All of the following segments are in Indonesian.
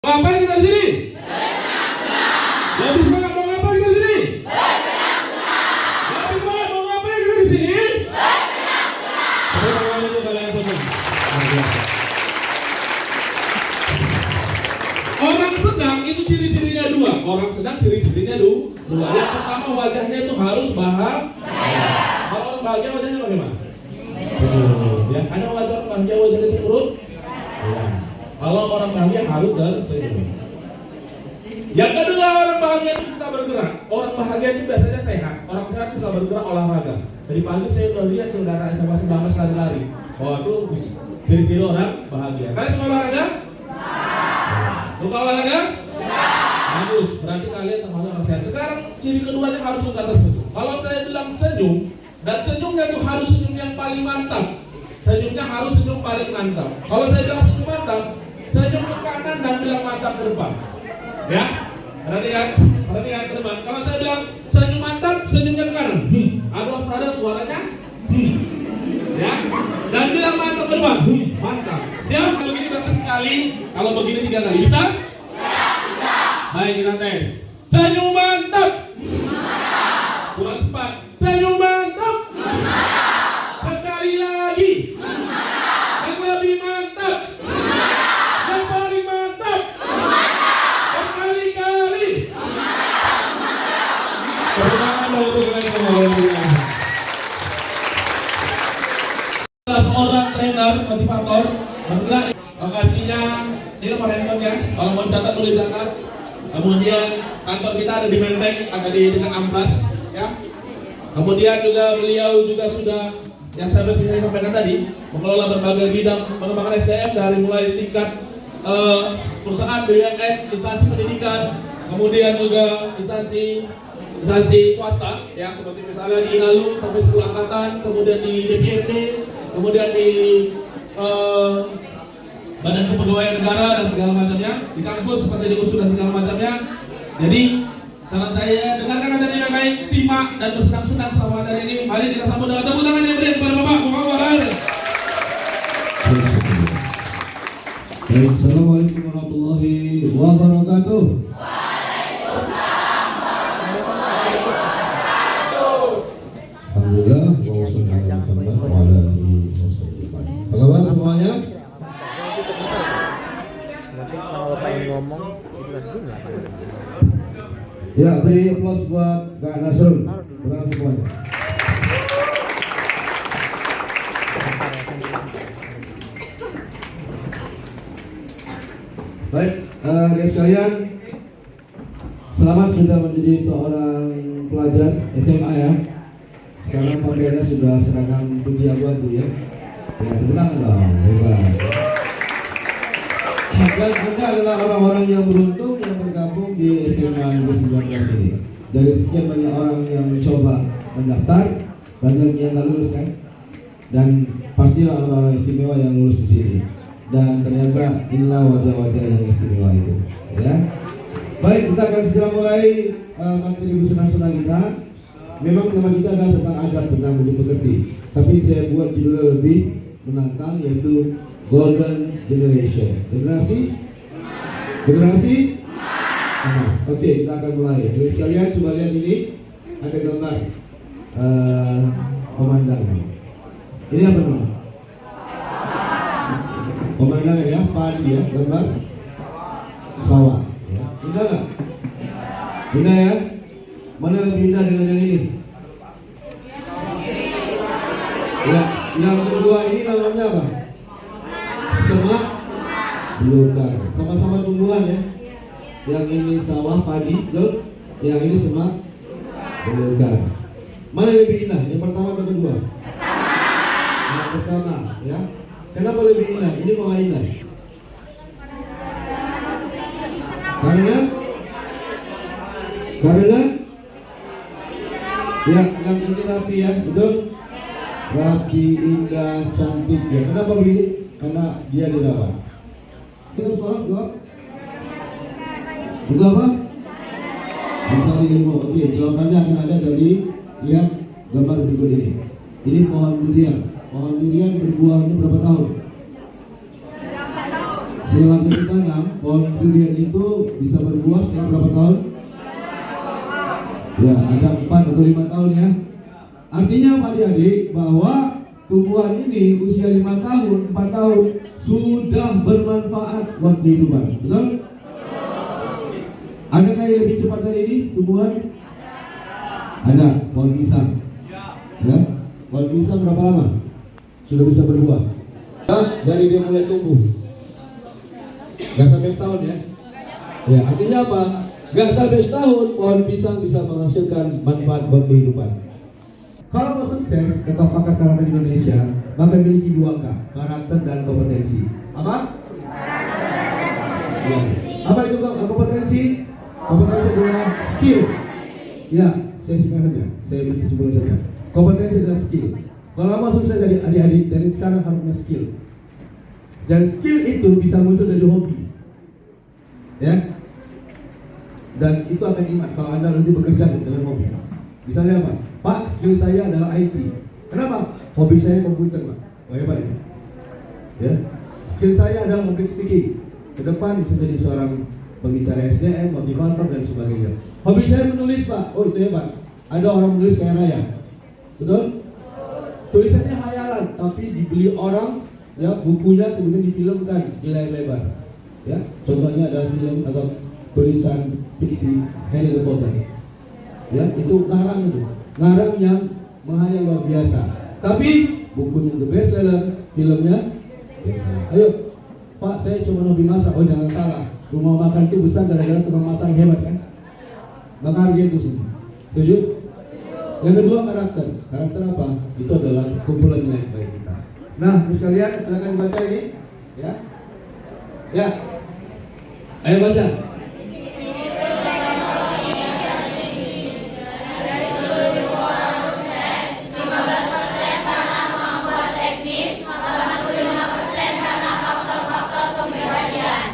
Ngapain kita di sini? Lebih semangat mau ngapain kita di sini? Lebih semangat mau ngapain kita di sini? Tangan itu kalian semua. Orang sedang itu ciri-cirinya dua. Orang sedang ciri-cirinya dua. Yang pertama wajahnya itu harus bahagia. Kalau orang bahagia wajahnya bagaimana? Ya, ada wajah orang bahagia wajahnya cemberut. Ya. Kalau orang bahagia harus tersenyum. Yang kedua, orang bahagia itu suka bergerak. Orang bahagia itu biasanya sehat. Orang sehat suka bergerak olahraga. Dari pagi saya udah lihat saudara SMA 19 lari-lari. Waduh, ciri-ciri orang bahagia. Kalian suka olahraga? Suka olahraga? Bagus. Berarti kalian termasuk orang sehat. Sekarang ciri keduanya harus suka tersenyum. Kalau saya bilang senyum, dan senyumnya itu harus senyum yang paling mantap. Senyumnya harus senyum paling mantap. Kalau saya bilang senyum mantap, senyum ke kanan dan bilang mantap ke depan. Ya, perhatikan teman. Kalau saya bilang senyum mantap, senyumnya ke kanan. Aduh, ada suaranya. Ya, dan bilang mantap ke depan. Mantap. Siap? Kalau begini berarti sekali. Kalau begini 3 kali. Bisa? Bisa. Baik, kita tes. Senyum mantap. Kurang cepat. Senyum mantap. Sekali lagi. Yang lebih mantap. Yang paling mantap. Berkali-kali. Seorang trainer motivator bergerak. Lokasinya ini nomor handphone ya. Kalau mau catat boleh belakang. Kemudian kantor kita ada di Menteng, ada di dekat Amplas ya. Kemudian juga beliau juga sudah yang saya sampaikan tadi mengelola berbagai bidang pengembangan SDM dari mulai tingkat perusahaan BUMN, instansi pendidikan, kemudian juga instansi swasta ya seperti misalnya di Inalum sampai 10 angkatan, kemudian di DPRD, kemudian di Badan Kepegawaian Negara dan segala macamnya, di kampus seperti di UNSUD dan segala macamnya. Jadi saran saya dengarkan acara ini baik, simak dan bersenang-senang selama acara ini. Mari kita sambut dengan tepuk tangan yang berikan kepada Bapak Muhammad. Assalamualaikum warahmatullahi wabarakatuh. Alhamdulillah. Kawan semuanya. Ya, beri aplaus buat Kak Nasrul. Terima kasih semuanya. Baik, guys sekalian, selamat sudah menjadi seorang pelajar SMA ya. Sekarang pakaiannya sudah seragam putih abu-abu ya. Ya, tenang dong, hebat. Dan Anda adalah orang-orang yang beruntung yang bergabung di SMA 2019 ini. Dari sekian banyak orang yang mencoba mendaftar, banyak yang tak lulus kan? Dan pasti orang-orang istimewa yang lulus di sini. Dan ternyata inilah wajah-wajah yang istimewa itu. Ya. Baik, kita akan segera mulai materi senang-senang kita. Memang tema kita adalah tentang adab, tentang budi pekerti. Tapi saya buat judulnya lebih menantang, yaitu Golden Generation. Generasi? Oke, kita akan mulai. Jadi sekalian coba lihat ini, ada gambar pemandangan. Ini apa namanya? Pemandangan ya, padi ya, gambar sawah. Ya. Indah nggak? Indah ya? Mana lebih indah dengan yang ini? Ya, yang kedua ini namanya apa? Semak belukar. Sama-sama tumbuhan ya. Yang ini sawah padi, betul? Yang ini semak belukar. Mana yang lebih indah? Yang pertama atau kedua? Yang pertama ya. Kenapa lebih indah? Ini mau indah. Karena ya, yang ini rapi ya, betul? Rapi, indah, cantik ya. Kenapa begitu? Karena dia dirawat. Kita sekolah dua. Itu apa? Mencari ilmu. Oke, jawabannya akan ada dari lihat gambar berikut ini. Ini pohon durian. Pohon durian berbuahnya berapa tahun? Setelah kita tanam pohon durian itu bisa berbuah setelah berapa tahun? Ya, ada 4 atau 5 tahun ya. Artinya Pak adik bahwa tumbuhan ini usia 5 tahun, 4 tahun sudah bermanfaat buat kehidupan. Betul? Adakah yang lebih cepat dari ini tumbuhan? Ada, pohon pisang. Ya, pohon pisang berapa lama sudah bisa berbuah? Nah, dari dia mulai tumbuh, nggak sampai setahun ya. Ya, artinya apa? Nggak sampai setahun pohon pisang bisa menghasilkan manfaat buat kehidupan. Kalau mau sukses, kata pakar karakter Indonesia, maka memiliki 2K, karakter dan kompetensi. Apa? Ya. Apa itu kompetensi? Kompetensi adalah skill. Ya, saya singkat saja. Saya beri kesimpulan saja. Kompetensi adalah skill. Kalau mau sukses dari adik-adik, dari sekarang harus punya skill. Dan skill itu bisa muncul dari hobi. Ya. Dan itu akan imat kalau Anda nanti bekerja dengan hobi. Misalnya apa? Pak, skill saya adalah IT. Kenapa? Hobi saya komputer, Pak. Oh, hebat ya. Ya. Skill saya adalah public speaking. Ke depan bisa jadi seorang pembicara SDM, motivator dan sebagainya. Hobi saya menulis, Pak. Oh, itu hebat. Ada orang menulis kaya raya. Betul? Tulisannya hayalan, tapi dibeli orang, ya, bukunya kemudian difilmkan di layar lebar. Ya, contohnya adalah film atau tulisan fiksi Harry Potter. Ya, itu ngarang yang menghayal luar biasa. Tapi bukunya the best seller, filmnya. Ayo, Pak, saya cuma hobi masak. Oh, jangan salah. Rumah makan itu besar gara-gara tukang masak hebat kan? Maka harga itu sih. Setuju? Yang kedua karakter. Karakter apa? Itu adalah kumpulan nilai baik kita. Nah, sekalian silakan baca ini. Ya. Ya. Ayo baca.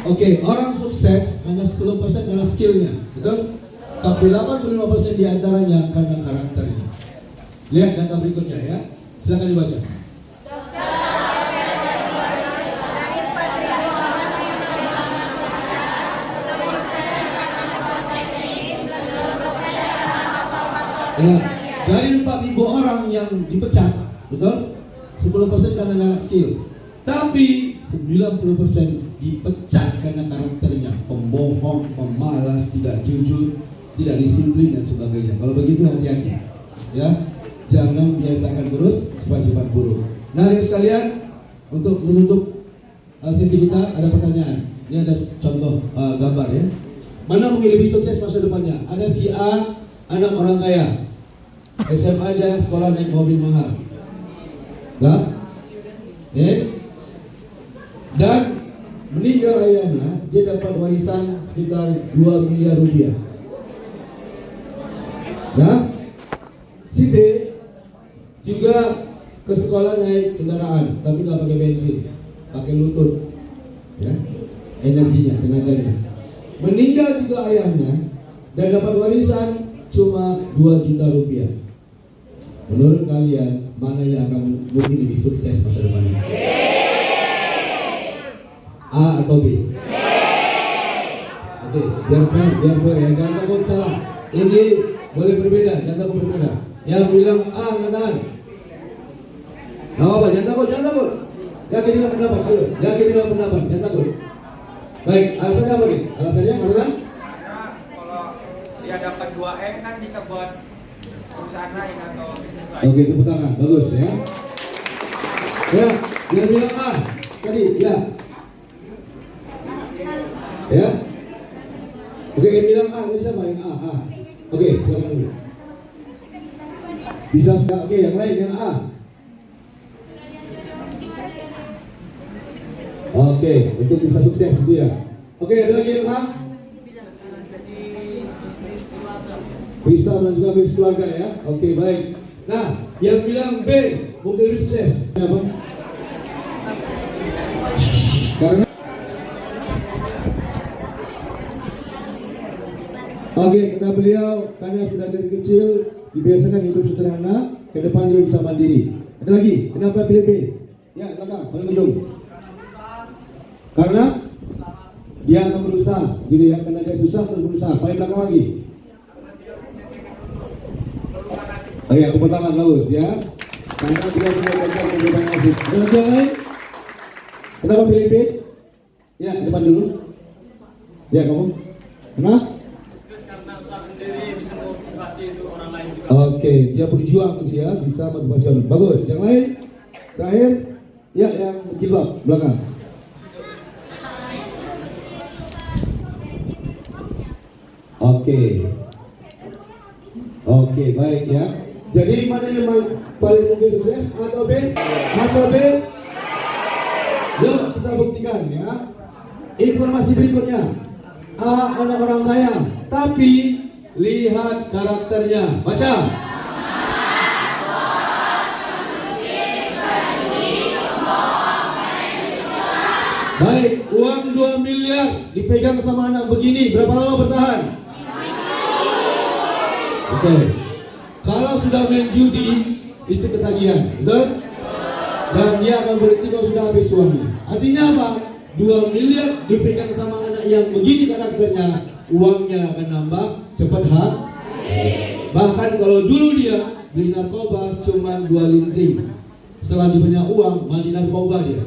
Oke, orang sukses hanya 10% karena skillnya, betul? Tapi 85% diantaranya karena karakternya. Lihat data berikutnya ya, silakan dibaca. Ya, dari 4.000 orang yang dipecat, betul? 10% karena skill. Tapi 90% dipecat karena karakternya, pembohong, pemalas, tidak jujur, tidak disiplin dan sebagainya. Kalau begitu hati-hati, ya, jangan biasakan terus sifat-sifat buruk. Nah, adik sekalian, untuk menutup sesi kita ada pertanyaan. Ini ada contoh gambar ya. Mana mungkin lebih sukses masa depannya? Ada si A, anak orang kaya, SMA aja, sekolah naik mobil mahal, lah, dan meninggal ayahnya, dia dapat warisan sekitar 2 miliar rupiah. Nah, si B juga ke sekolah naik kendaraan, tapi nggak pakai bensin, pakai lutut, ya, energinya, tenaganya. Meninggal juga ayahnya dan dapat warisan cuma 2 juta rupiah. Menurut kalian mana yang akan mungkin lebih sukses masa depannya? A atau B? Oke, biar fair ya, jangan takut salah. Ini boleh berbeda, jangan takut berbeda. Yang bilang A, angkat tangan. Nggak apa, jangan takut. Yakin dengan pendapat, ayo. Yakin dengan pendapat, jangan takut. Baik, alasannya apa nih? Alasannya karena kalau dia dapat 2M kan bisa buat perusahaan lain atau bisnis lain. oke, tepuk tangan, bagus ya. Ya, yang bilang A tadi, ya. Ya. Oke, yang bilang A tadi sama yang A. Oke, silakan dulu. Bisa sekali. Oke, yang lain yang A. Oke, untuk bisa sukses gitu ya. Oke, ada lagi yang A? Bisa dan juga bisnis keluarga ya. Oke, baik. Nah, yang bilang B mungkin lebih sukses. Kenapa? Karena oke, kata beliau, karena sudah dari kecil dibiasakan hidup sederhana, ke depan dia bisa mandiri. Ada lagi, kenapa pilih B? Ya, belakang, paling ujung. Karena dia akan berusaha, gitu ya, karena dia susah terus berusaha. Paling belakang lagi. Oh iya, tepuk tangan bagus ya. Karena dia punya bagian kehidupan nasib. Yang lain? Kenapa Filipin? Ya, depan dulu. Ya, kamu? Kenapa? Terus karena usaha sendiri bisa motivasi itu orang lain juga. Oke, dia berjuang gitu ya, bisa motivasi. Bagus. Yang lain? Terakhir? Ya, yang jilbab belakang. Oke, baik ya. Jadi mana yang paling mungkin sukses? Atau B? Atau B? Yuk kita buktikan ya. Informasi berikutnya. A anak orang kaya, tapi lihat karakternya. Baca. Baik, uang 2 miliar dipegang sama anak begini, berapa lama bertahan? Oke. Kalau sudah main judi, itu ketagihan, betul? Dan dia akan berhenti kalau sudah habis uangnya. Artinya apa? 2 miliar dipegang sama anak yang begini karakternya, uangnya akan nambah cepat Bahkan kalau dulu dia beli narkoba cuma 2 linting, setelah dia punya uang mandi narkoba dia,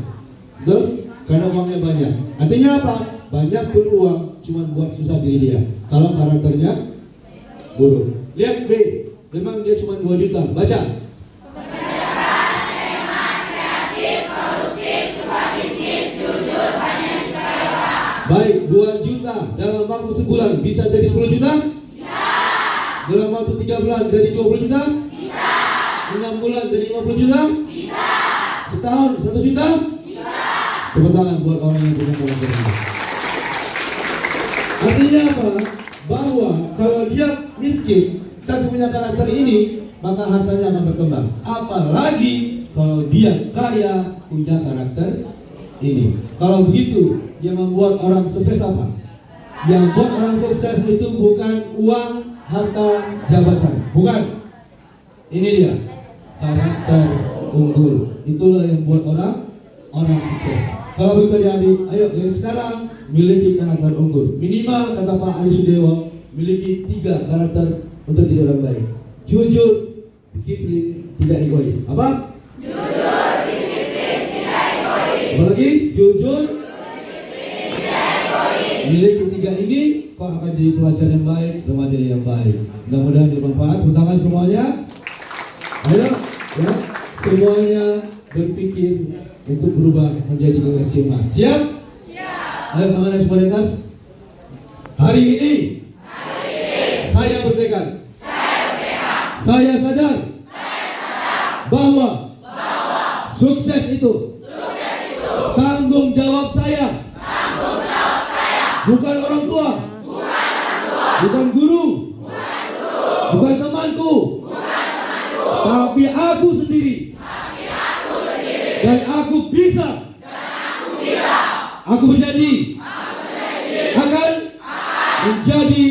betul? Karena uangnya banyak. Artinya apa? Banyak pun uang cuma buat susah diri dia. Kalau karakternya buruk. Lihat B, memang dia cuma 2 juta. Baca. Baik, 2 juta dalam waktu sebulan bisa jadi 10 juta? Bisa. Dalam waktu 3 bulan jadi 20 juta? Bisa. 6 bulan jadi 50 juta? Bisa. Setahun 100 juta? Bisa. Tepuk tangan buat orang yang punya karakter ini. Artinya apa? Bahwa kalau dia miskin tapi punya karakter ini, maka hartanya akan berkembang. Apalagi kalau dia kaya punya karakter ini. Kalau begitu, yang membuat orang sukses apa? Yang membuat orang sukses itu bukan uang, harta, jabatan. Bukan. Ini dia, karakter unggul. Itulah yang membuat orang sukses. Kalau begitu adik, ayo dari sekarang miliki karakter unggul. Minimal kata Pak Ali Sudewo, miliki 3 karakter untuk jadi orang baik. Jujur, disiplin, tidak egois. Apa? Jujur, disiplin, tidak egois. Apalagi? Jujur, disiplin, tidak egois. Miliki 3 ini, kau akan jadi pelajar yang baik, remaja yang baik. Mudah-mudahan bermanfaat. Tangan semuanya. Ayo, ya, semuanya berpikir untuk berubah menjadi generasi emas. Siap? Siap. Ayo tangan semua di atas. Hari ini saya bertekad. Saya sadar bahwa sukses itu tanggung jawab saya. Bukan orang tua. Bukan guru. Bukan temanku. Tapi aku sendiri. Dan aku bisa. Aku berjanji akan menjadi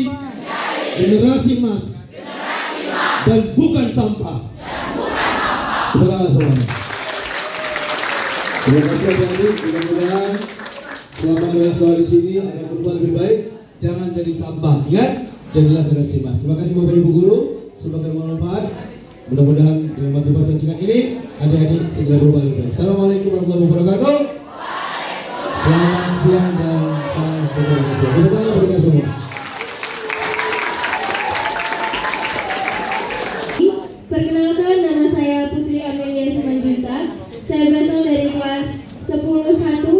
generasi emas dan bukan sampah. Terima kasih semuanya. Terima kasih adik-adik. Mudah-mudahan selama bersekolah di sini ada berbuat lebih baik. Jangan jadi sampah. Ingat, jadilah generasi emas. Terima kasih Bapak Ibu Guru. Semoga bermanfaat. Mudah-mudahan dengan motivasi singkat ini adik-adik segera berubah lebih baik. Assalamualaikum warahmatullahi wabarakatuh. Selamat siang dan salam sejahtera. Terima kasih berikan semua. Perkenalkan, nama saya Putri Amelia Simanjunta. Saya berasal dari kelas 10-1.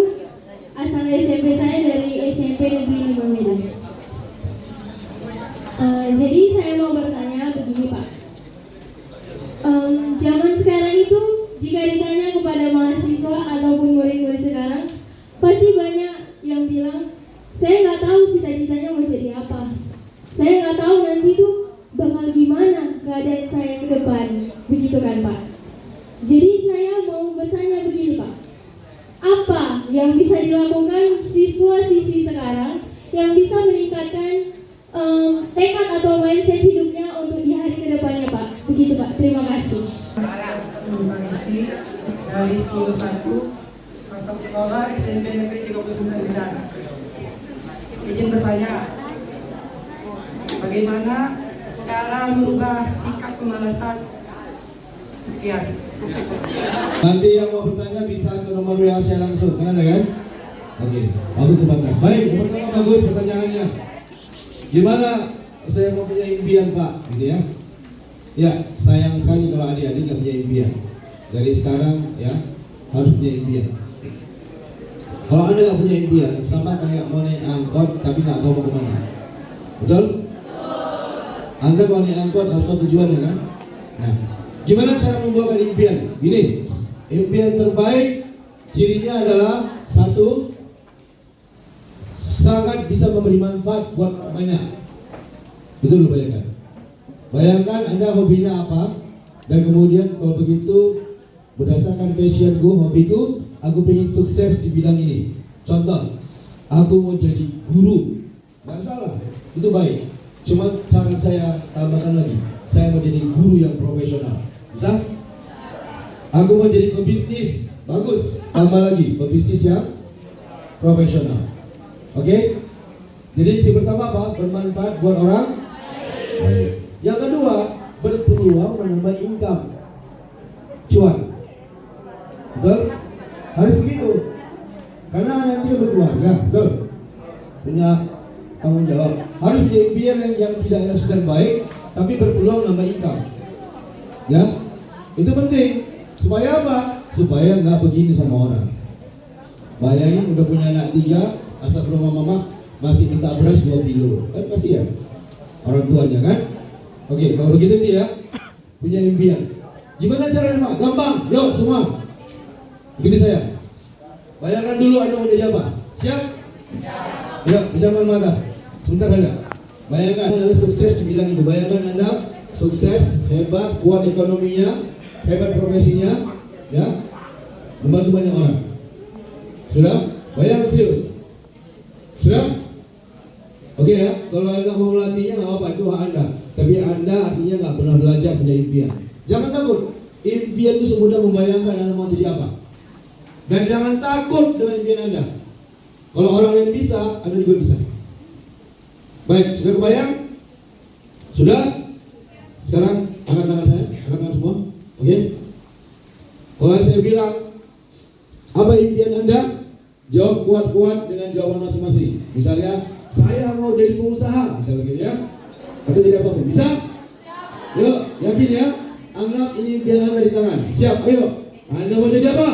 Asal SMP saya dari SMP Negeri Lima Medan. Jadi saya mau bertanya begini Pak. Zaman sekarang itu jika ditanya kepada mahasiswa ataupun murid-murid sekarang, pasti banyak yang bilang, saya nggak tahu cita-citanya mau jadi apa. Saya nggak tahu nanti tuh bakal gimana keadaan saya ke depan. Begitu kan Pak? Jadi saya mau bertanya begini Pak. Apa yang bisa dilakukan siswa-siswi sekarang yang bisa meningkatkan tekad atau mindset hidupnya untuk di hari ke depannya Pak? Begitu Pak, terima kasih. Dari 10-1 masuk sekolah SMP Negeri 39 Medan. izin bertanya, bagaimana cara merubah sikap kemalasan? Sekian. Nanti yang mau bertanya bisa ke nomor WA saya langsung, kan ada kan? Oke, bagus teman-teman. Baik, yang pertama bagus pertanyaannya. Gimana saya mau punya impian Pak, gitu ya? Ya, sayang sekali kalau adik-adik nggak punya impian. Dari sekarang ya harus punya impian. Kalau anda nggak punya impian, sama kayak mau naik angkot tapi nggak tahu mau kemana. Betul? Anda kalau naik angkot harus tahu tujuannya kan? Nah, gimana cara membuatkan impian? Gini, impian terbaik cirinya adalah satu, sangat bisa memberi manfaat buat orang banyak. Betul bayangkan. Bayangkan Anda hobinya apa, dan kemudian kalau begitu berdasarkan passionku, hobiku, aku ingin sukses di bidang ini. Contoh, aku mau jadi guru, nggak salah, itu baik. Cuma cara saya tambahkan lagi, saya mau jadi guru yang profesional. Bisa? Aku mau jadi pebisnis, bagus. Tambah lagi, pebisnis yang profesional. Oke? Jadi yang pertama apa? Bermanfaat buat orang. Baik. Yang kedua, berpeluang menambah income, cuan. Betul? Harus begitu. Karena nanti berkeluarga, betul? Punya tanggung jawab. Harus jadi impian yang tidak sedang baik, tapi berpeluang nambah income. Ya, itu penting. Supaya apa? Supaya nggak begini sama orang. Bayangin udah punya anak 3, asal rumah mama masih minta beras 2 kilo. Kan kasihan orang tuanya kan? Oke, kalau begitu nih ya, punya impian. Gimana caranya Pak? Gampang, yuk semua. Begini saya. Bayangkan dulu Anda mau jadi apa? Siap? Yuk, pejamkan mata. Sebentar saja. Bayangkan Anda sukses di bidang itu. Bayangkan Anda sukses, hebat, kuat ekonominya, hebat profesinya, ya, membantu banyak orang. Sudah? Bayang serius. Sudah? Oke ya, kalau Anda mau melatihnya nggak apa-apa, itu hak Anda. Tapi Anda artinya nggak pernah belajar punya impian. Jangan takut, impian itu semudah membayangkan Anda mau jadi apa. Dan jangan takut dengan impian Anda. Kalau orang lain bisa, Anda juga bisa. Baik, sudah kebayang? Sudah? Sekarang angkat tangan saya, angkat tangan semua. Oke? Kalau saya bilang, apa impian Anda? Jawab kuat-kuat dengan jawaban masing-masing. Misalnya, saya mau jadi pengusaha, misalnya gitu ya. Atau jadi apa pun, bisa? Yuk, yakin ya? Anggap ini impian Anda di tangan. Siap, ayo. Anda mau jadi apa?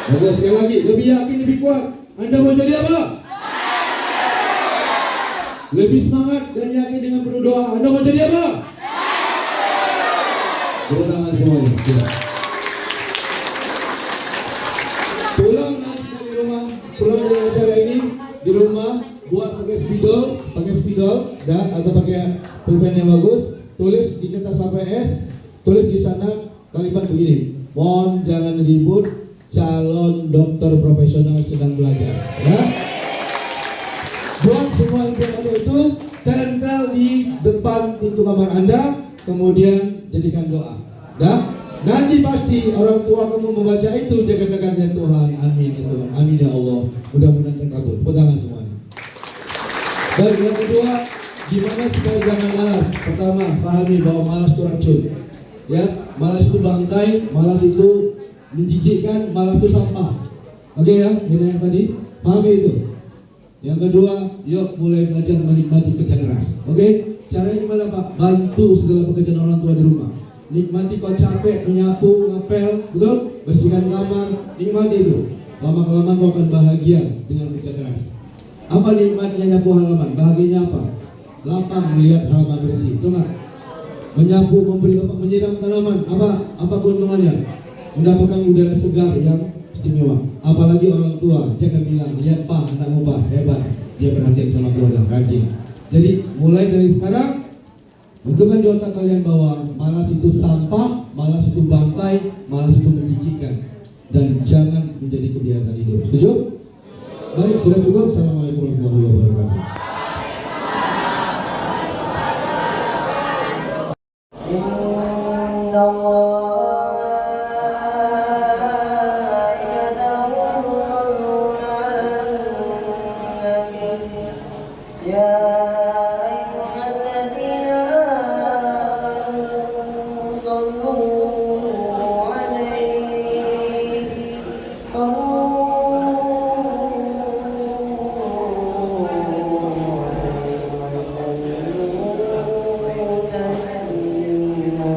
Oke, sekali lagi, lebih yakin, lebih kuat. Anda mau jadi apa? Lebih semangat dan yakin dengan penuh doa. Anda mau jadi apa? Tepuk tangan semuanya. Pulang nanti di rumah, pulang dari acara ini di rumah, buat pakai spidol, dan atau pakai pulpen yang bagus, tulis di kertas HPS, tulis di sana kalimat begini: mohon jangan ribut, calon dokter profesional sedang belajar. Ya. Buat semua impian Anda itu tempel di depan pintu kamar Anda, kemudian jadikan doa. Ya. Nanti pasti orang tua kamu membaca itu, dia katakan, ya Tuhan, amin ya Tuhan, amin ya Allah, mudah-mudahan terkabul. Pegangan semuanya. Dan yang kedua, gimana supaya jangan malas? Pertama, pahami bahwa malas itu racun. Ya, malas itu bangkai, malas itu menjijikkan, malas itu sampah. Oke ya, ini yang tadi, pahami itu. Yang kedua, yuk mulai belajar menikmati kerja keras. Oke, caranya gimana Pak? Bantu segala pekerjaan orang tua di rumah. Nikmati kau capek, menyapu, ngepel, betul? Bersihkan kamar, nikmati itu. Lama-lama kau akan bahagia dengan kerja keras. Apa nikmatnya nyapu halaman? Bahagianya apa? Lapang melihat halaman bersih, betul nggak? Menyapu, menyiram tanaman, apa keuntungannya? Mendapatkan udara segar yang istimewa. Apalagi orang tua, dia akan bilang, lihat Pak, anakmu Pak, hebat, dia perhatian sama keluarga, rajin. Jadi mulai dari sekarang, tentukan di otak kalian bahwa malas itu sampah, malas itu bangkai, malas itu menjijikkan, dan jangan menjadi kebiasaan hidup. Setuju? Baik, sudah cukup. Assalamualaikum warahmatullahi wabarakatuh. يا أيها الذين آمنوا صلوا عليه وسلموا تسليما.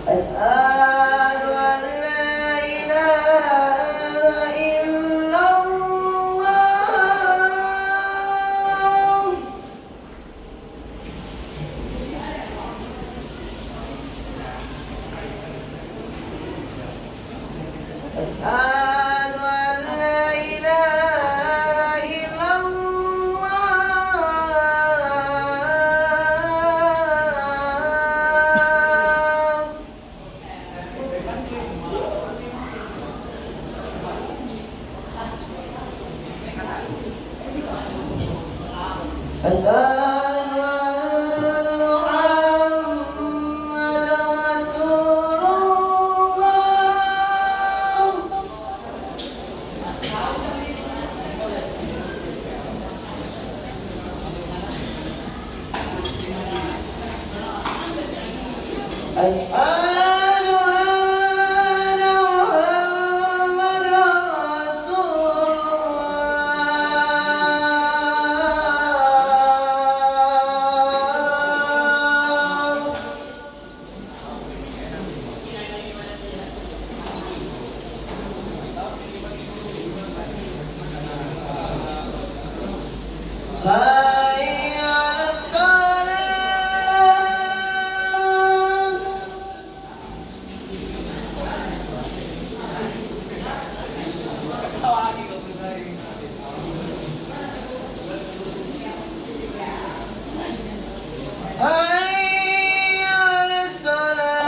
أشهد أن لا إله إلا الله. أشهد أن لا إله إلا الله. أشهد أن محمدا رسول الله. أشهد أن محمدا رسول الله. حي على الصلاة. حي على الصلاة.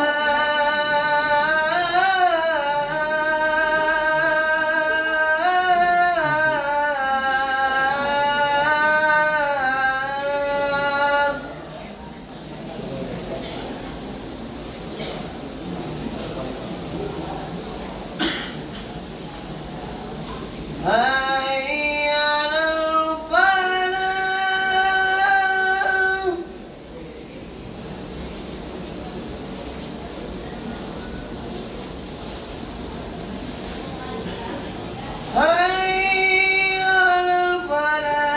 حي على الفلاح. حي على الفلاح.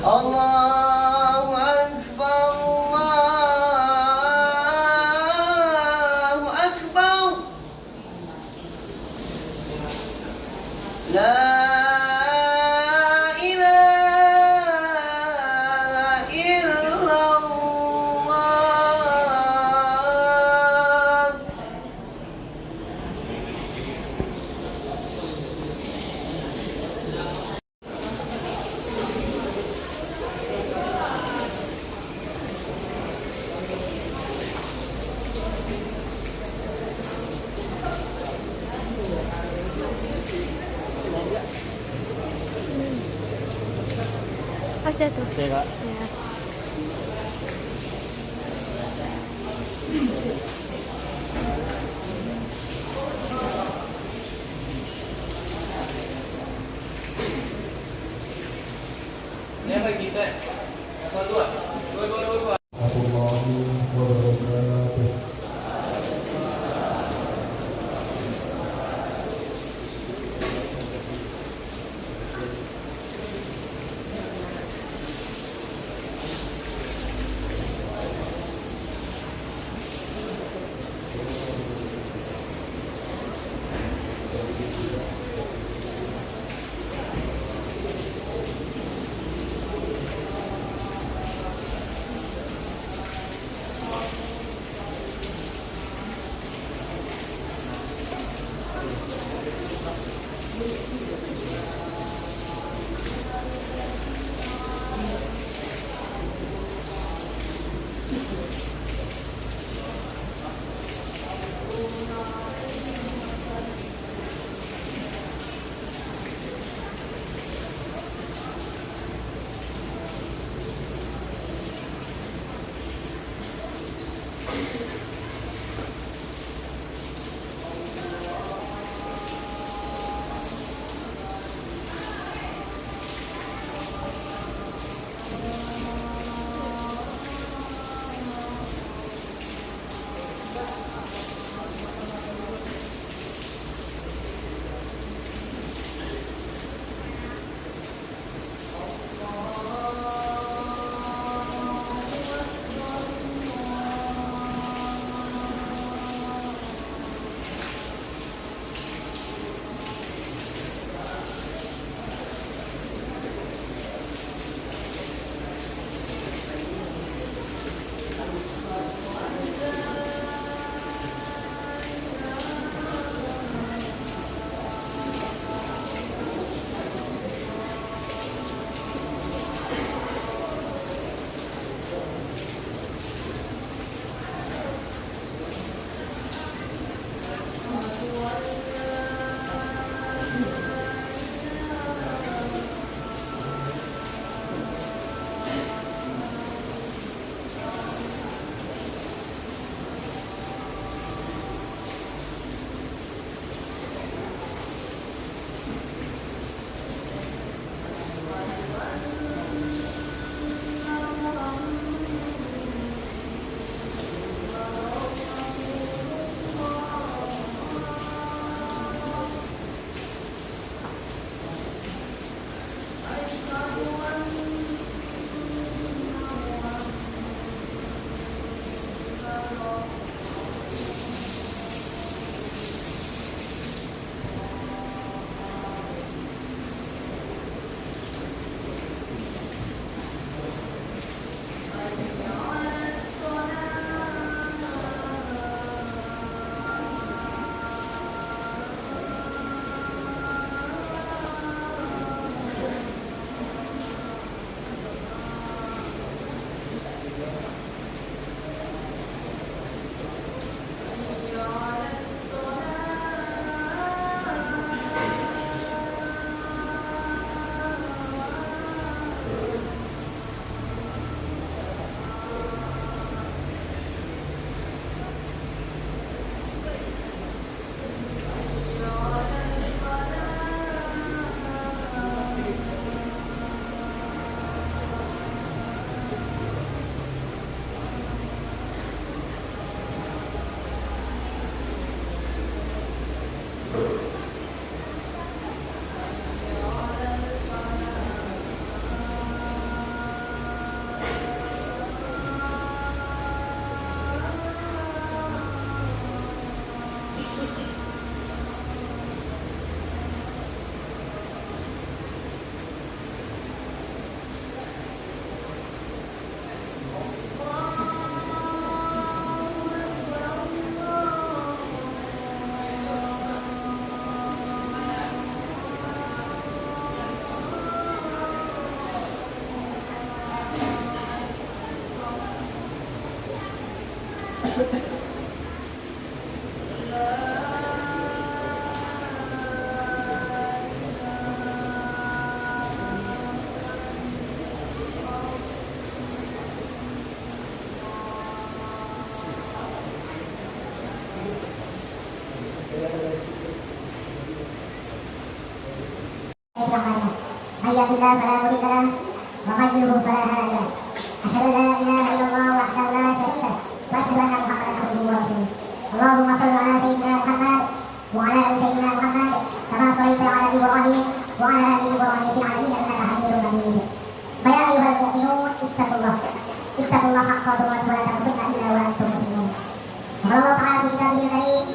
الله أكبر الله أكبر. لا إله إلا الله. Oh jatuh. Ya. Ini apa kita? Apa dua? Dua. warahmatullahi wabarakatuh. يهد الله فلا مضل له ومن يضلل فلا هادي له أشهد أن لا إله إلا الله وحده لا شريك له وأشهد أن محمدا عبده ورسوله اللهم صل على سيدنا محمد وعلى آل سيدنا محمد كما صليت على إبراهيم وعلى آل إبراهيم في العالمين إنك حميد مجيد فيا أيها المؤمنون اتقوا الله حق تقاته ولا تموتن إلا وأنتم مسلمون قال الله تعالى في كتابه الكريم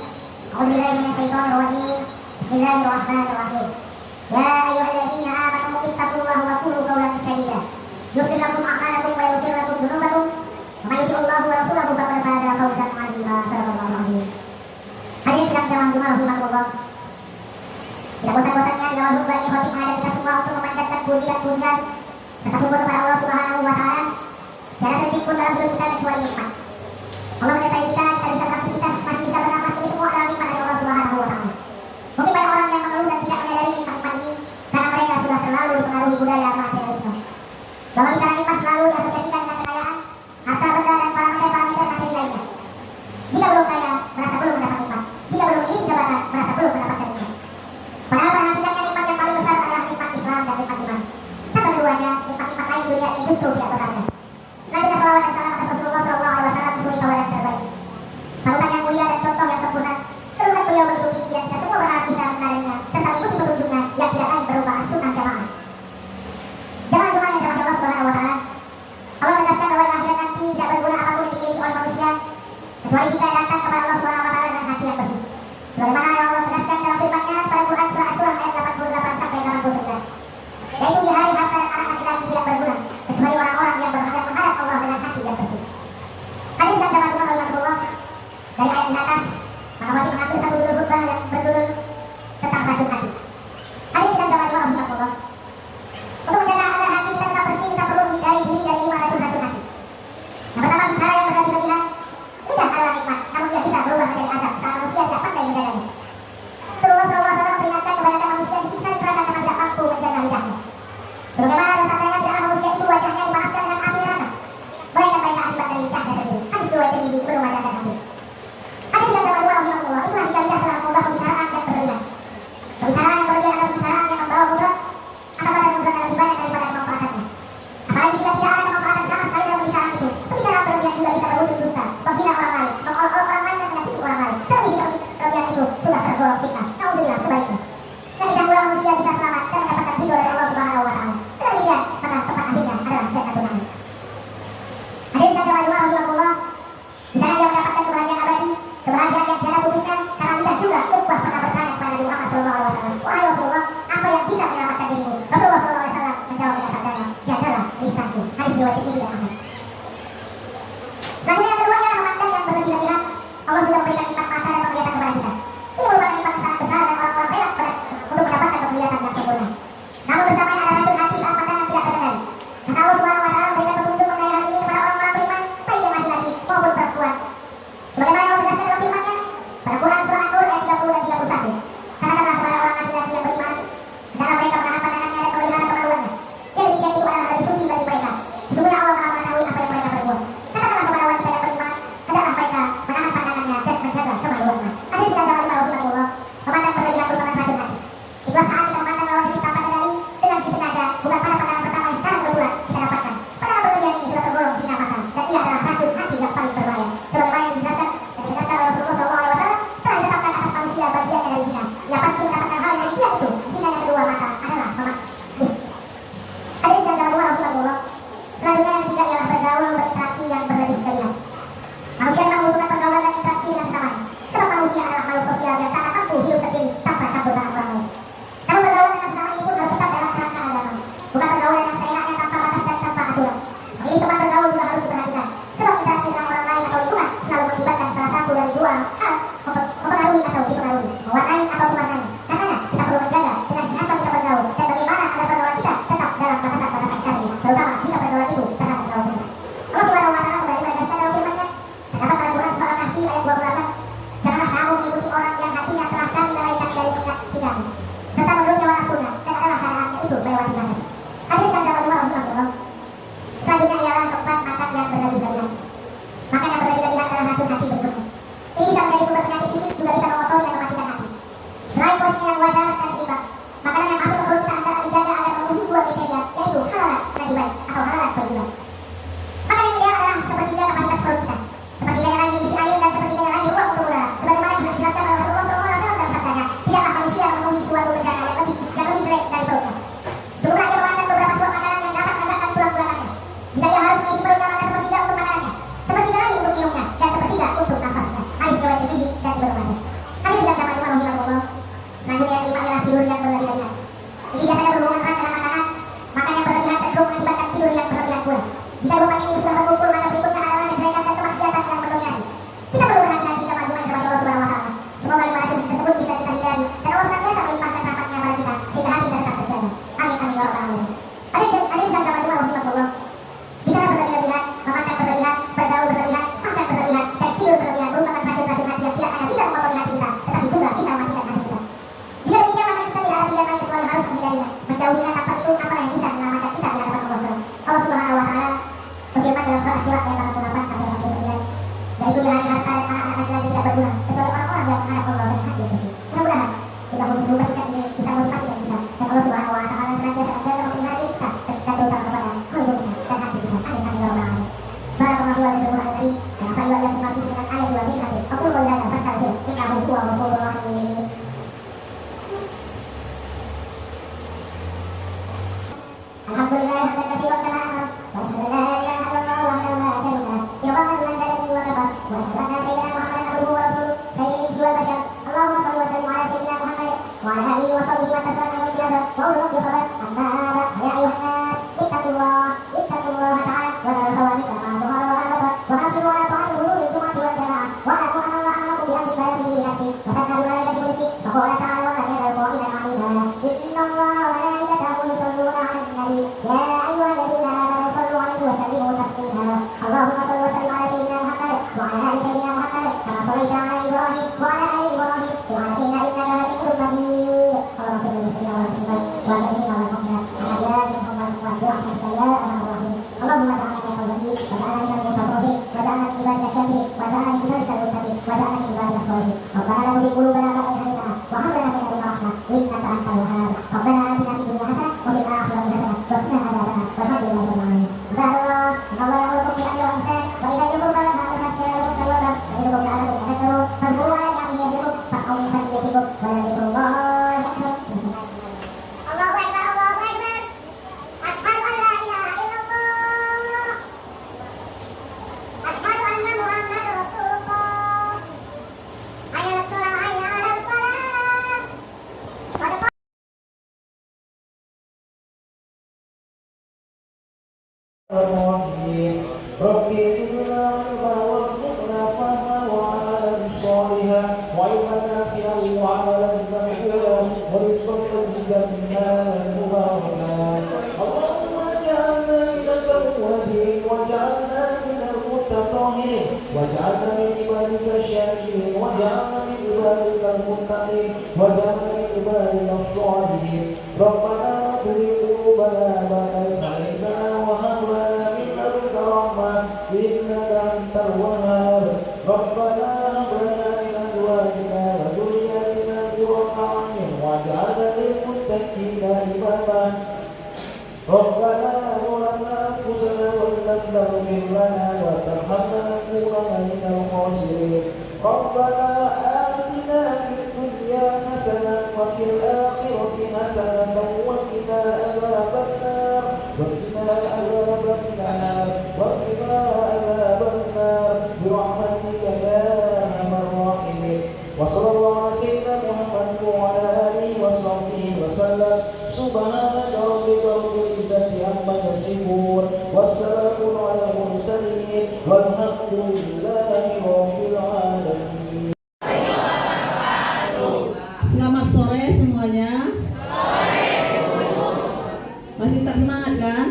أعوذ بالله من الشيطان الرجيم بسم الله الرحمن الرحيم يا أيها الذين آمنوا اتقوا الله وقولوا قولا سديدا يصلح لكم أعمالكم ويغفر لكم ذنوبكم ومن يطع الله ورسوله فقد فاز فوزا عظيما صدق الله العظيم. Hadirin sedang dalam rumah rahimahullah. Tidak bosan-bosannya dalam rumah ini khotim ada kita semua untuk memanjatkan puji dan pujian serta syukur kepada Allah Subhanahu wa taala. Tiada sedetik pun dalam hidup kita kecuali nikmat. Allah menyertai kita bisa beraktivitas, masih bisa bernafas, ini semua adalah nikmat dari Allah Subhanahu wa taala. Mungkin banyak orang yang mengeluh dan tidak menyadari nikmat ini karena mereka sudah terlalu dipengaruhi budaya materialisme. Bahwa bicara nikmat selalu diasosiasikan dengan kekayaan, harta benda dan parameter-parameter materi lainnya. Jika belum kaya, merasa belum mendapat nikmat. Jika belum memiliki jabatan, merasa belum mendapatkan nikmat. Padahal pada hakikatnya nikmat yang paling besar adalah nikmat Islam dan nikmat iman. Tanpa keduanya, nikmat-nikmat lain di dunia ini justru tidak berharga. Selanjutnya salawat dan salam atas Rasulullah SAW وقال تعالى ولا تذر قائلا عليها إن الله وملائكته يصلون على النبي يا أيها الذين آمنوا صلوا عليه وسلموا تسليما اللهم صل وسلم على سيدنا محمد وعلى آل سيدنا محمد كما صليت على إبراهيم وعلى آل إبراهيم في العالمين إنك حميد مجيد اللهم صل وسلم على سيدنا والمؤمنين والمؤمنات الأحياء منهم والأموات برحمتك يا أرحم الراحمين اللهم اجعلنا من التوابين واجعلنا من المتقين واجعلنا من عبادك الشاكرين واجعلنا من عبادك المتقين واجعلنا من عبادك الصالحين ربنا لا تزغ قلوبنا بعد إذ هديتنا وهب لنا من لدنك رحمة إنك أنت الوهاب ربنا آتنا في الدنيا حسنة وفي الآخرة حسنة وقنا عذاب النار والحمد لله رب العالمين عباد الله إن الله يأمركم بالعدل والإحسان وإيتاء ذي القربى وينهى عن الفحشاء والمنكر والبغي يعظكم لعلكم تذكرون فاذكروا على نعمه يزدكم فاسعوا من فضله ولذكر الله أكبر الله أكبر الله أكبر أشهد أن لا إله إلا الله أشهد أن محمدا رسول الله حي على الصلاة حي على الفلاح قد الرحيم رب إنا وارزقنا فهما وعملا صالحا وعلما نافعا وعملا مقبولا ورزقا طيبا مباركا اللهم اجعلنا من التوابين واجعلنا من المتطهرين واجعلنا من عبادك الشاكرين واجعلنا من عبادك المتقين واجعلنا من عبادك الصالحين ربنا لا تزغ قلوبنا بعد إذ هديتنا وهب لنا من لدنك رحمة إنك أنت الوهاب ربنا هب لنا من أزواجنا وذرياتنا قرة أعين واجعلنا للمتقين إماما ربنا ظلمنا أنفسنا وإن لم تغفر لنا وترحمنا لنكونن من الخاسرين ربنا آتنا في الدنيا حسنة وفي الآخرة حسنة وقنا عذاب النار وقنا عذاب النار وقنا عذاب النار برحمتك يا أرحم الراحمين وصلى الله على سيدنا محمد وعلى آله وصحبه وسلم سبحانك ربك رب العزة عما يصفون والسلام على المرسلين والحمد لله رب العالمين. Selamat sore semuanya. Masih semangat kan?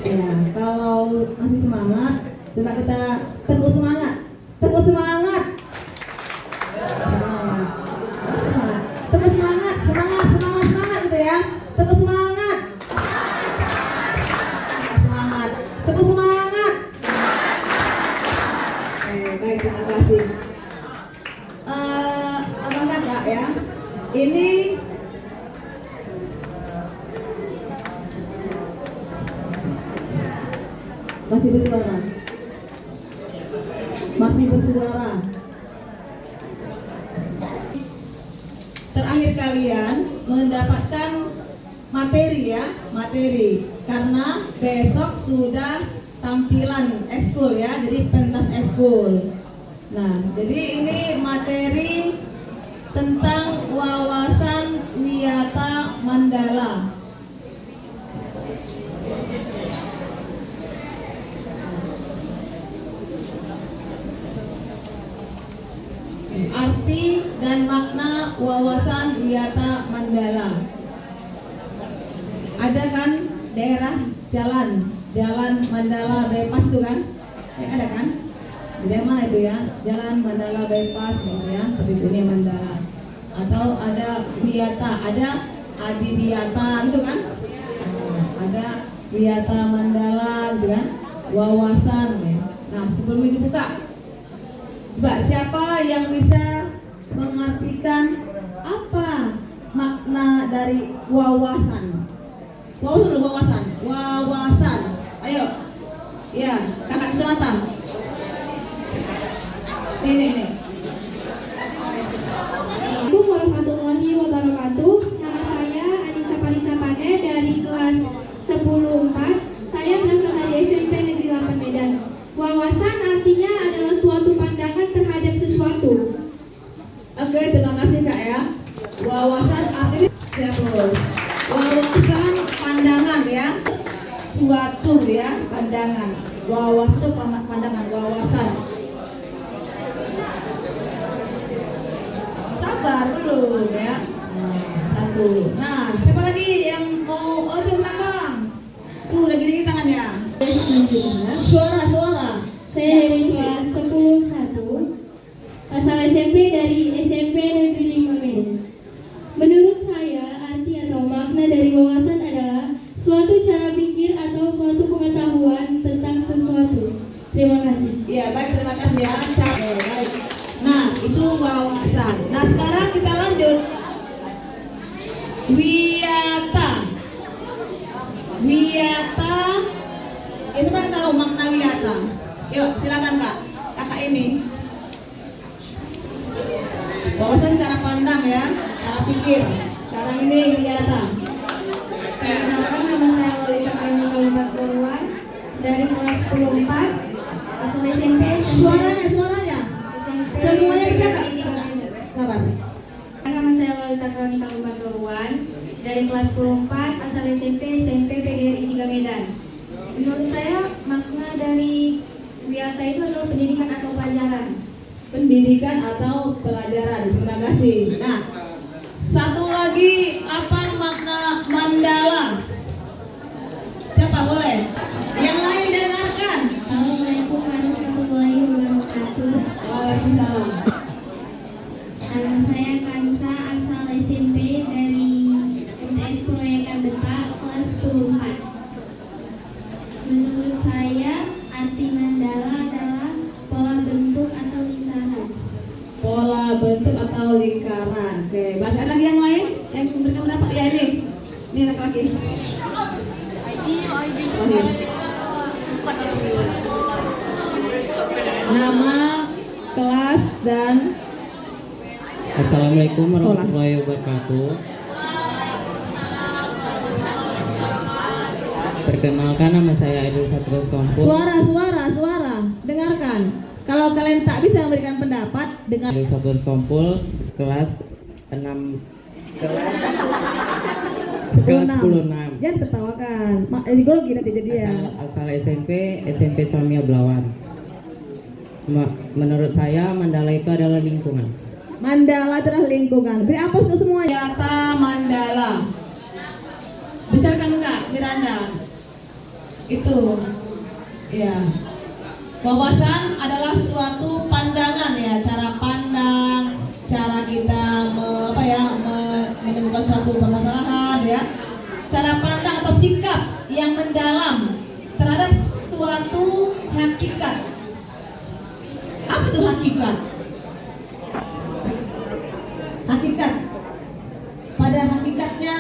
Ya, kalau masih semangat, coba kita tepuk semangat. Tepuk semangat. Tepuk semangat, semangat gitu ya. Tepuk semangat. Semangat. Tepuk semangat. Baik, terima kasih. Abang kakak ya. Ini masih bersuara. Masih bersuara. Terakhir kalian mendapatkan materi ya, materi. Karena besok sudah tampilan ekskul ya, jadi pentas ekskul. Nah, jadi ini materi tentang wawasan wiyata mandala. Arti dan makna wawasan wiyata mandala. Ada kan daerah jalan Mandala Bypass itu kan? Ada kan? Di mana itu ya? Jalan Mandala Bypass gitu ya, seperti ini Mandala. Atau ada wiyata, ada Adi Wiyata itu kan? Ada wiyata mandala gitu kan? Wawasan ya. Nah, sebelum ini buka, coba siapa yang bisa mengartikan apa makna dari wawasan? Wawasan. Ayo. Ya, kakak kecamatan. Ini. Assalamualaikum warahmatullahi wabarakatuh. Nama saya Anissa Palisa Pane dari kelas 10-4. Saya berasal dari SMP Negeri 8 Medan. Wawasan artinya adalah suatu pandangan terhadap sesuatu. Oke, terima kasih Kak ya. Wawasan artinya wawasan pandangan ya. Suatu ya, pandangan. Wawasan itu pandangan, wawasan. Sabar. ya. Suara. Saya dari kelas 10-1 asal SMP dari SMP Negeri 5 Medan. Menurut saya, arti atau makna dari wawasan adalah suatu cara pikir atau suatu pengetahuan tentang sesuatu. Terima kasih. Ya, baik, terima kasih ya. Baik. Nah, itu wawasan. Nah, sekarang kita lanjut. Wiyata. Itu kan tahu makna wiyata. Yuk, silakan Kak. Kakak ini. Wawasan cara pandang ya, cara pikir. Cara ini wiyata. Perkenalkan, nama saya Lolita Karnita Purwan dari kelas 10-4 asal SMP. Suaranya. Semuanya dijaga. Sabar. Nama saya Lolita Karnita Purwan dari kelas 10-4 asal SMP PGRI 3 Medan. Menurut saya makna dari wiyata itu adalah pendidikan atau pelajaran. Pendidikan atau pelajaran. Terima kasih. Nah, satu lagi, apa makna mandala? Siapa boleh? Yang lain dengarkan. Assalamualaikum warahmatullahi wabarakatuh. Waalaikumsalam. Nama saya Kansa asal SMP dari MTS Proyekan Detak kelas 10-4. Menurut saya arti mandala adalah pola bentuk atau lingkaran. Pola bentuk atau lingkaran. Oke, bahasa lagi yang lain yang memberikan pendapat ya ini laki-laki. Oh, iya. Nama, kelas dan Assalamualaikum warahmatullahi wabarakatuh. Perkenalkan, nama saya Idul Satrul Kompul. Suara. Dengarkan. Kalau kalian tak bisa memberikan pendapat, dengar. Idul Satrul Kompul, kelas 6. Kelas 10-6. Jangan tertawakan. Psikologi nanti jadi ya. Asal SMP Samia Belawan. Menurut saya mandala itu adalah lingkungan. Mandala adalah lingkungan. Beri apa untuk semua? Wiyata mandala. Besarkan enggak, Miranda? Itu. Ya. Wawasan adalah suatu pandangan ya, cara pandang, cara kita menemukan suatu permasalahan ya. Cara pandang atau sikap yang mendalam terhadap suatu hakikat. Apa itu hakikat? Hakikat. Pada hakikatnya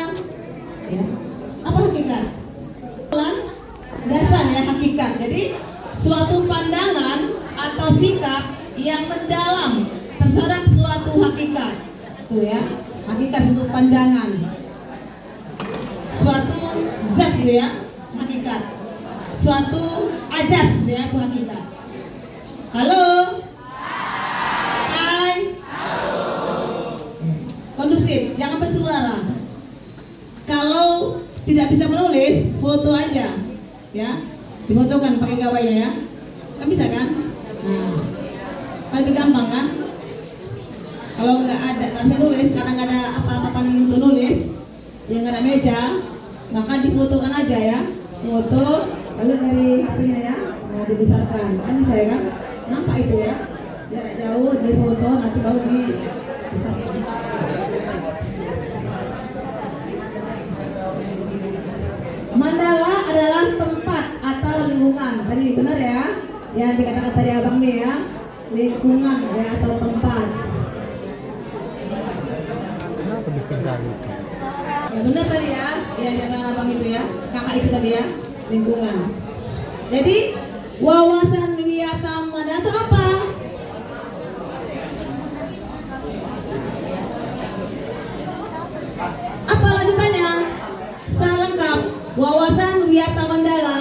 ya. Apa hakikat? Dasar ya hakikat. Jadi suatu pandangan atau sikap yang mendalam terhadap suatu hakikat. Itu ya. Hakikat untuk pandangan. Suatu zat gitu ya, hakikat. Suatu ajas gitu ya, itu hakikat. Halo? Hai? Kondusif, jangan bersuara. Kalau tidak bisa menulis, foto aja, ya. Difotokan pakai gawainya ya. Kan bisa kan? Nah, lebih gampang kan? Kalau nggak bisa nulis, karena nggak ada apa-apa untuk nulis, yang nggak ada meja, maka difotokan aja ya. Foto, lalu dari sini ya, nah dibesarkan. Kan bisa ya kan? Nampak itu ya? Jarak jauh, difoto, nanti baru dibesarkan. Mandala adalah tempat atau lingkungan. Tadi benar ya? Yang dikatakan tadi abang nih ya, lingkungan ya atau tempat. Ya benar tadi ya, yang dikatakan abang itu ya, kakak itu tadi ya, lingkungan. Jadi wawasan wiyata mandala itu apa? Apa lanjutannya? Secara lengkap, wawasan wiyata mandala.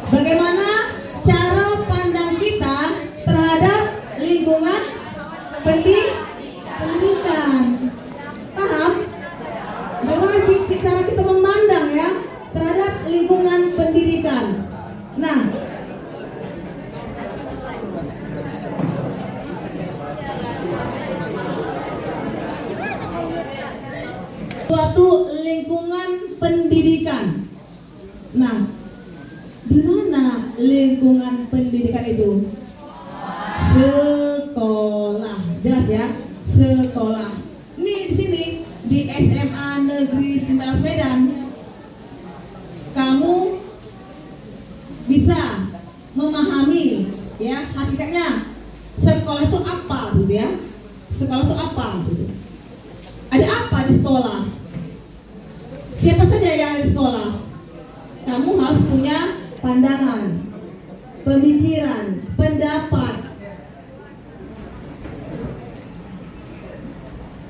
Bagaimana cara pandang kita terhadap lingkungan pendidikan? Paham? Bagaimana cara kita memandang ya terhadap lingkungan pendidikan? Nah, Di mana lingkungan pendidikan itu? Sekolah. Jelas ya? Sekolah. Nih di sini di SMA Negeri 19 Medan, kamu bisa memahami ya hakikatnya sekolah itu apa gitu ya. Sekolah itu apa gitu. Ada apa di sekolah? Siapa saja yang ada di sekolah? Kamu harus punya pandangan, pemikiran, pendapat.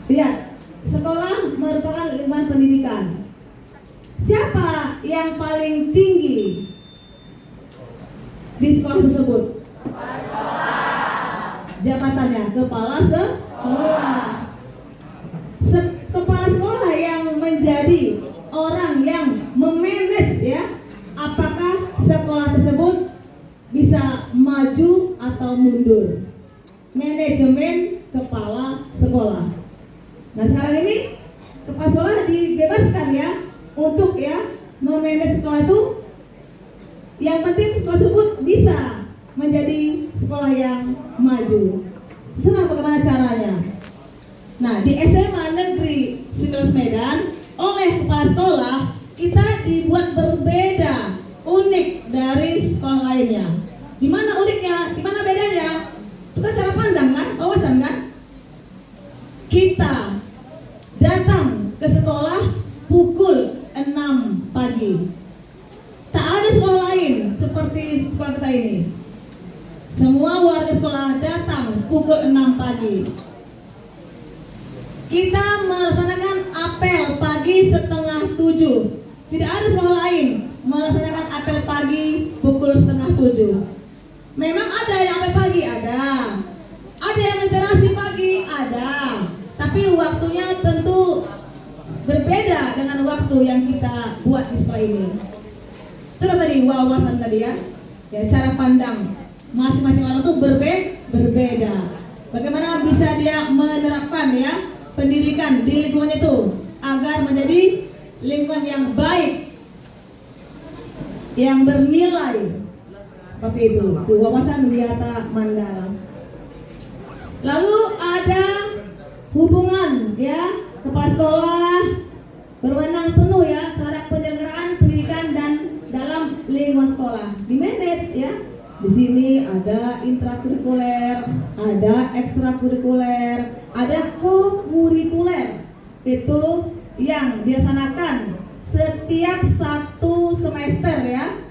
Lihat, sekolah merupakan lingkungan pendidikan. Siapa yang paling tinggi di sekolah tersebut? Jabatannya kepala sekolah. Kepala sekolah yang menjadi orang yang memanage ya, apakah sekolah tersebut bisa maju atau mundur. Manajemen kepala sekolah. Nah sekarang ini kepala sekolah dibebaskan ya untuk ya memanage sekolah itu. Yang penting sekolah tersebut bisa menjadi sekolah yang maju. Serah bagaimana caranya. Nah di SMA Negeri 19 Medan oleh kepala sekolah kita dibuat berbeda, unik dari sekolah lainnya. Di mana uniknya? Di mana bedanya? Itu kan cara pandang kan, wawasan kan? Kita datang ke sekolah pukul 6 pagi. Tak ada sekolah lain seperti sekolah kita ini. Semua warga sekolah datang pukul 6 pagi. Kita melaksanakan apel pagi setengah 7. Tidak ada sekolah lain melaksanakan apel pagi pukul setengah 7. Memang ada yang apel pagi, ada. Ada yang literasi pagi, ada. Tapi waktunya tentu berbeda dengan waktu yang kita buat di sekolah ini. Itu tadi wawasan tadi ya. Ya cara pandang masing-masing orang itu berbeda. Bagaimana bisa dia menerapkan ya pendidikan di lingkungan itu agar menjadi lingkungan yang baik, yang bernilai. Seperti itu. Wawasan Wiyata Mandala. Lalu ada hubungan ya kepala sekolah berwenang penuh ya terhadap penyelenggaraan pendidikan dan dalam lingkungan sekolah. Di manage ya. Di sini ada intrakurikuler, ada ekstrakurikuler, ada kokurikuler. Itu yang dilaksanakan setiap 1 semester ya.